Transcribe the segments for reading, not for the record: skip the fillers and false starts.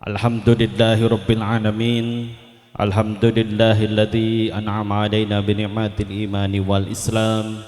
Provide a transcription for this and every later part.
Alhamdulillahi Rabbil Alamin. Alhamdulillahilladzi an'ama alaina bi ni'matil imani wal islam.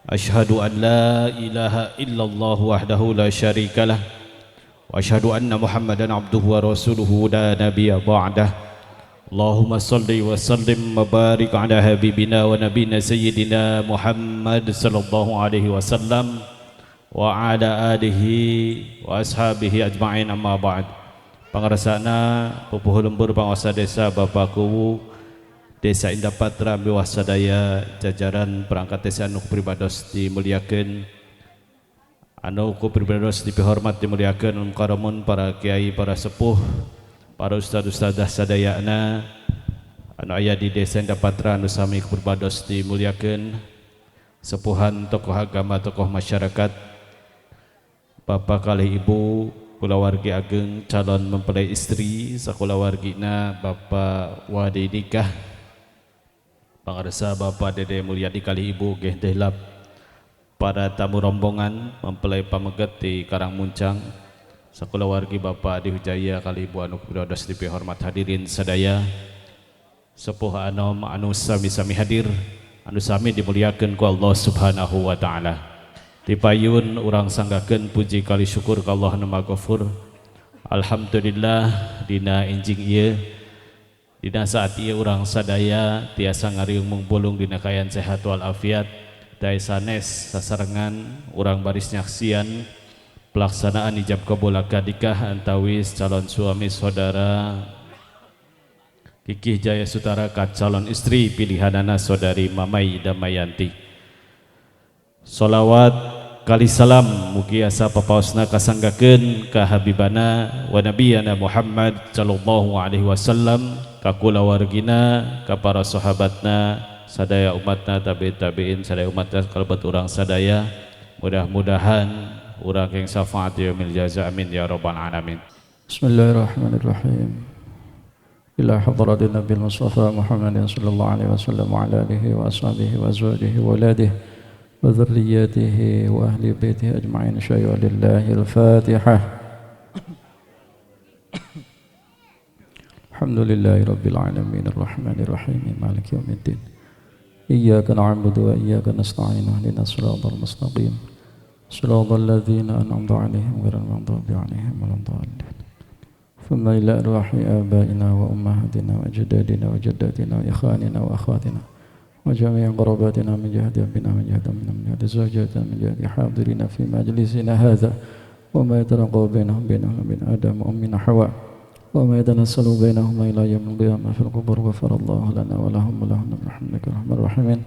Ashhadu an la ilaha illallah wahdahu la syarikalah wa ashhadu anna Muhammadan abduhu wa rasuluhu la nabiyya ba'dah. Allahumma salli wa sallim wa barik ala habibina wa nabiyina sayyidina Muhammad sallallahu alaihi wasallam wa ala alihi wa ashabihi ajma'in, amma ba'd. Pangrasana pupuh lembur panguasa desa Bapakku Desa Indah Patra Miwah Sadaya, jajaran perangkat desa anu pribados dimuliakeun, anu ku pribados dihormat dimuliakeun, mukarramun para kiai, para sepuh, para ustad-ustadzah sadayana anu aya di Desa Indah Patra anu sami pribados dimuliakeun, sepuhan tokoh agama, tokoh masyarakat, bapak kali ibu, kulawargi ageng calon mempelai istri, sakulawargina bapak wadi nikah, pangarsa bapak dede mulyadi kali ibu geh dehlap, para tamu rombongan mempelai pameget di Karangmuncang, sakulawargi bapak di Hujaya kali ibu anu pribados dipihormat hadirin sadaya, sepuh anom anu sami-sami hadir, anu sami dimuliakeun ku Allah Subhanahu wa taala. Dipayun urang sanggakeun puji kali syukur ka Allah anu Maha Ghafur. Alhamdulillah dina enjing ieu, dina saat ieu urang sadaya tiasa ngariung mungpulung dina kayan sehat wal afiat, dae sanes sasarengan urang baris nyaksian pelaksanaan ijab kabul akad nikah antawis calon suami saudara Kikih Jaya Sutara ka calon istri pilihanana saudari Mamay Damayanti. Salawat kali salam mugi asa papaosna kasanggakeun ka habibana wa nabiyana Muhammad sallallahu alaihi wasallam, ka kulawargina, ka para sahabatna, sadaya umatna, tabi'in sadaya umatna, kalabat urang sadaya. Mudah-mudahan urang yang syafaat yaumil jaza, amin ya rabbal alamin. Bismillahirrahmanirrahim. Ila hadratin Nabil Mustafa Muhammadin sallallahu alaihi wasallam wa ala alihi wa ashabihi wa azwajihi wa waladihi وذريته وأهل بيته أجمعين. شيء لله الفاتحة. الحمد لله رب العالمين الرحمن الرحيم مالك يوم الدين إياك نعبد وإياك نستعين اهدنا الصراط المستقيم صراط الذين أنعمت عليهم غير المغضوب عليهم ولا الضالين. ثم إلى أرواح آبائنا وأمهاتنا وأجدادنا وجداتنا وإخواننا وأخواتنا وجميع قراباتنا من جهة أبنا من جهة أمنا من جهة زوجاتنا من جهة حاضرين في مجلسنا هذا، وما يترقب بينهم وبين آدم وأمنا حواء، وما يتنسل بينهما إلى يوم القيامة في القبور. غفر الله لنا ولهم ولهن برحمتك الرحمن الرحيم.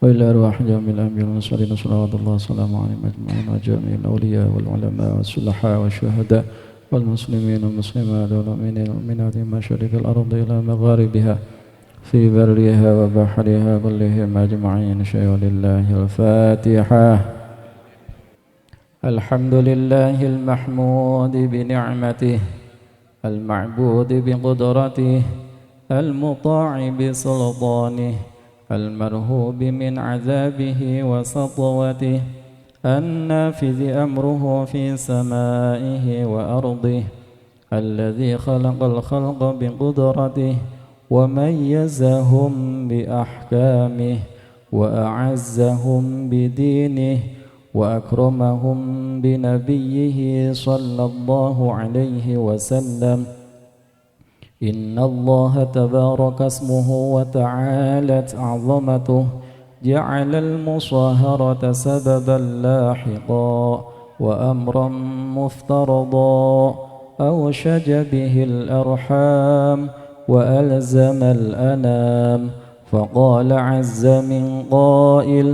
وإلى أرواح جميع الأنبياء والمرسلين صلوات الله وسلامه عليهم أجمعين، وجميع الأولياء والعلماء والصلحاء والشهداء والمسلمين والمسلمات والمؤمنين والمؤمنات من مشارق الأرض إلى مغاربها في برها وبحرها كلهم أجمعين. شيء لله الفاتحة. الحمد لله المحمود بنعمته، المعبود بقدرته، المطاع بسلطانه، المرهوب من عذابه وسطوته، النافذ أمره في سمائه وأرضه، الذي خلق الخلق بقدرته وميزهم بأحكامه وأعزهم بدينه وأكرمهم بنبيه صلى الله عليه وسلم. إن الله تبارك اسمه وتعالت عظمته جعل المصاهرة سببا لاحقا وأمرا مفترضا، أوشج به الأرحام وألزم الأنام، فقال عز من قائل: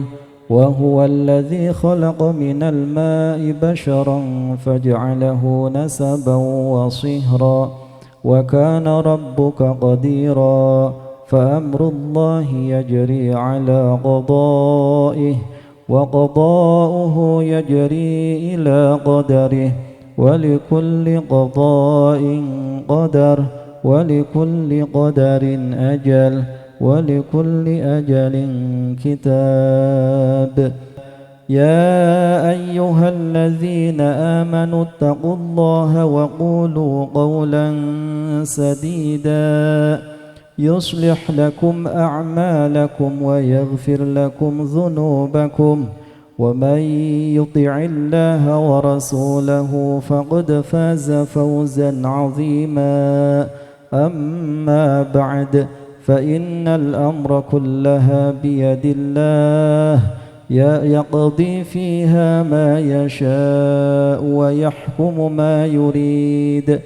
وهو الذي خلق من الماء بشرا فجعله نسبا وصهرا وكان ربك قديرا. فأمر الله يجري على قضائه وقضاؤه يجري إلى قدره، ولكل قضاء قدر ولكل قدر أجل ولكل أجل كتاب. يا أيها الذين آمنوا اتقوا الله وقولوا قولا سديدا يصلح لكم أعمالكم ويغفر لكم ذنوبكم ومن يطع الله ورسوله فقد فاز فوزا عظيما أما بعد فإن الأمر كلها بيد الله يقضي فيها ما يشاء ويحكم ما يريد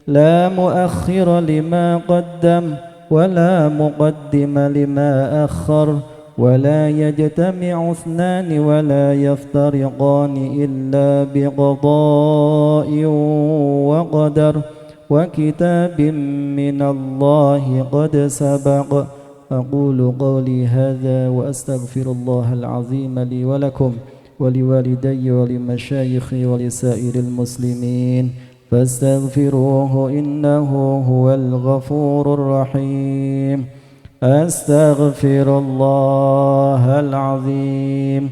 لا مؤخر لما قدم ولا مقدم لما أخر ولا يجتمع اثنان ولا يفترقان إلا بقضاء وقدر وكتاب من الله قد سبق أقول قولي هذا وأستغفر الله العظيم لي ولكم ولوالدي ولمشايخي ولسائر المسلمين فاستغفروه إنه هو الغفور الرحيم أستغفر الله العظيم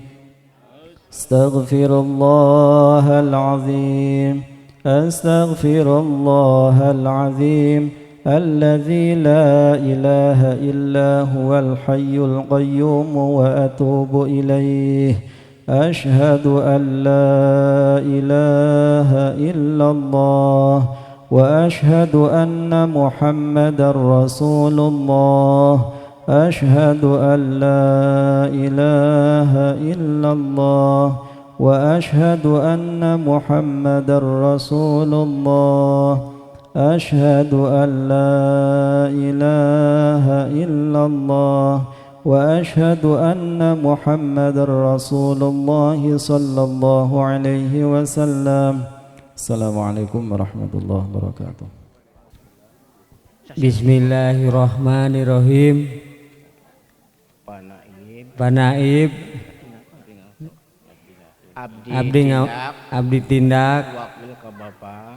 أستغفر الله العظيم أستغفر الله العظيم الذي لا إله إلا هو الحي القيوم وأتوب إليه أشهد أن لا إله إلا الله وأشهد أن محمدا رسول الله أشهد أن لا إله إلا الله وأشهد أن محمدا رسول الله أشهد أن لا إله إلا الله وأشهد أن محمدا رسول الله صلى الله عليه وسلم السلام عليكم ورحمة الله وبركاته Bismillahirrahmanirrahim. Panaib abdi tindak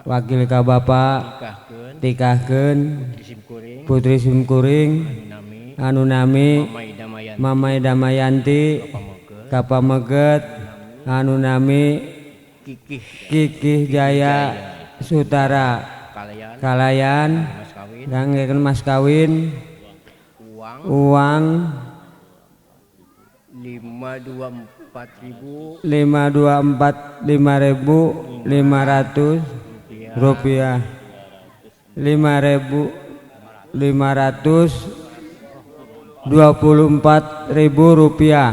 wakil ka Bapak tikahkeun Putri Simkuring anu nami Mamay Damayanti kapameget anu nami Kikih Jaya Sutara kalayan nganggekeun mas kawin uang 524.500 rupiah 5.524.000 rupiah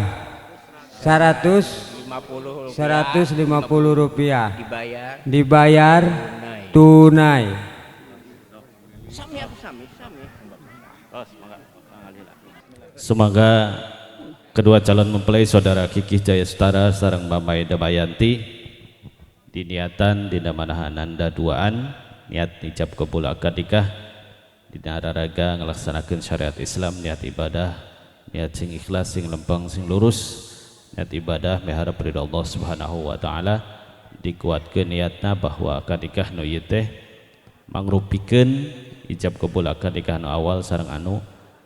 150 rupiah dibayar tunai. Semoga kedua calon mempelai saudara Kikih Jaya Sutara sareng Mamay Damayanti diniatan dina manahananda duaan niat ijab kabul akad nikah dina raraga ngalaksanakeun syariat Islam niat ibadah niat sing ikhlas sing lempeng sing lurus niat ibadah miharep ridha Allah Subhanahu wa taala dikuatkeun niatna bahwa akad nikah nu ieu teh mangrupikeun ijab kabul akad nikah nu awal sareng anu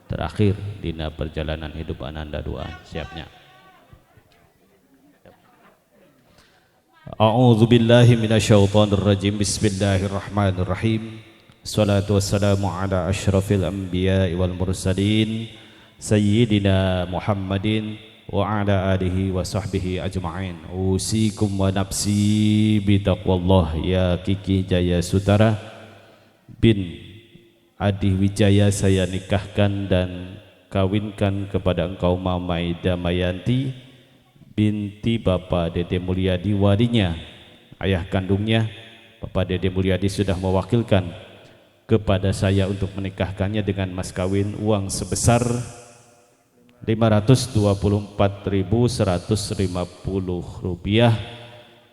terakhir dina perjalanan hidup ananda duaan. Siapnya. A'udzu billahi minasyaitonir rajim. Bismillahirrahmanirrahim. Shalatu wassalamu ala asyrafil anbiya'i wal mursalin sayyidina Muhammadin wa ala alihi wa sahbihi ajma'in. Usikum wa nafsi bi taqwallah ya Kikih Jaya Sutara bin Adi Wijaya saya nikahkan dan kawinkan kepada engkau Mamay Damayanti binti Bapak Dede Mulyadi walinya. Ayah kandungnya Bapak Dede Mulyadi sudah mewakilkan kepada saya untuk menikahkannya dengan mas kawin uang sebesar 524.150 rupiah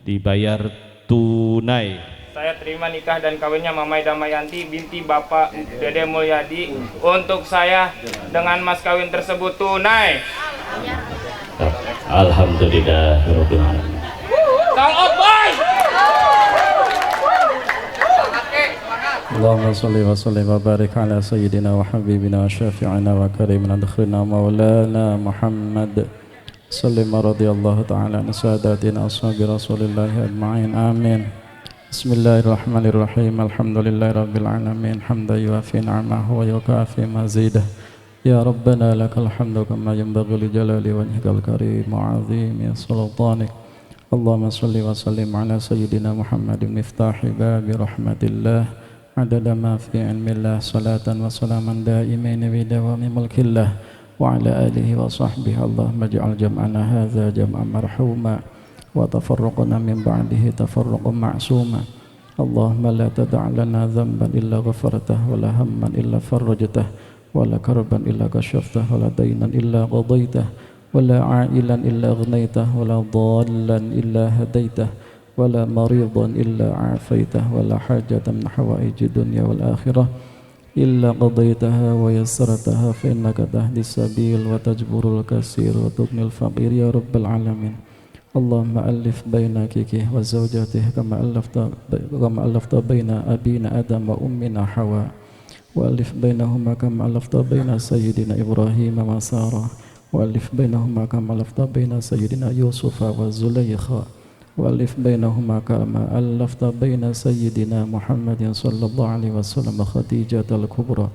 dibayar tunai. Saya terima nikah dan kawinnya Mamay Damayanti binti Bapak Dede Mulyadi untuk saya dengan mas kawin tersebut tunai. Alhamdulillah rabbil alamin. Kang Oboy. Allahumma shalli wa sallim wa barik ala sayyidina wa habibina wa syafi'ina wa karimina adkhilna maulana Muhammad سلم رضي الله تعالى عن ساداتنا أصحاب رسول الله أجمعين آمين. بسم الله الرحمن الرحيم. الحمد لله رب العالمين حمدا يوافي نعمه ويكافي مزيده. يا ربنا لك الحمد كما ينبغي لجلال وجهك الكريم وعظيم سلطانك. اللهم صل وسلم على سيدنا محمد مفتاح باب رحمة الله عدد ما في علم الله صلاة وسلاما دائمين بدوام ملك الله وعلى آله وصحبه. اللهم اجعل جمعنا هذا جمعا مرحوما وتفرقنا من بعده تفرقا معصوما. اللهم لا تدع لنا ذنبا إلا غفرته ولا هما إلا فرجته ولا كربا إلا كشفته ولا دينا إلا قضيته ولا عائلا إلا أغنيته ولا ضالا إلا هديته ولا مريضا إلا عافيته ولا حاجة من حوائج الدنيا والآخرة إلا قضيتها ويسرتها فإنك تهدي السبيل وتجبر الكثير وتغني الفقير يا رب العالمين. اللهم ألف بين كيكي وزوجته كما ألفت بين أبينا آدم وأمنا حواء وألف بينهما كما ألفت بين سيدنا إبراهيم وسارة وألف بينهما كما ألفت بين سيدنا يوسف وزليخا وألف بينهما كما ألفت بين سيدنا محمد صلى الله عليه وسلم خديجة الكبرى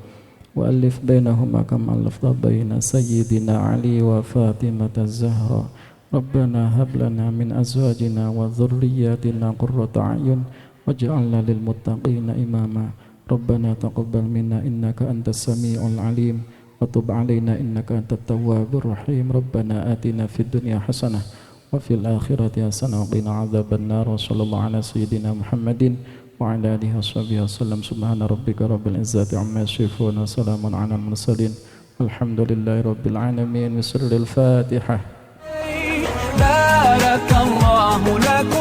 وألف بينهما كما ألفت بين سيدنا علي وفاطمة الزهراء. ربنا هب لنا من أزواجنا وذرياتنا قرة أعين واجعلنا للمتقين إماما. ربنا تقبل منا إنك أنت السميع العليم وتب علينا إنك أنت التواب الرحيم. ربنا آتنا في الدنيا حسنة وفي الآخرة حسنة وقنا عذاب النار. وصلى الله على سيدنا محمد وعلى آله وصحبه وسلم. سبحان ربك رب العزة عما يصفون وسلام على المرسلين والحمد لله رب العالمين. بسر الفاتحة. بارك الله لكم.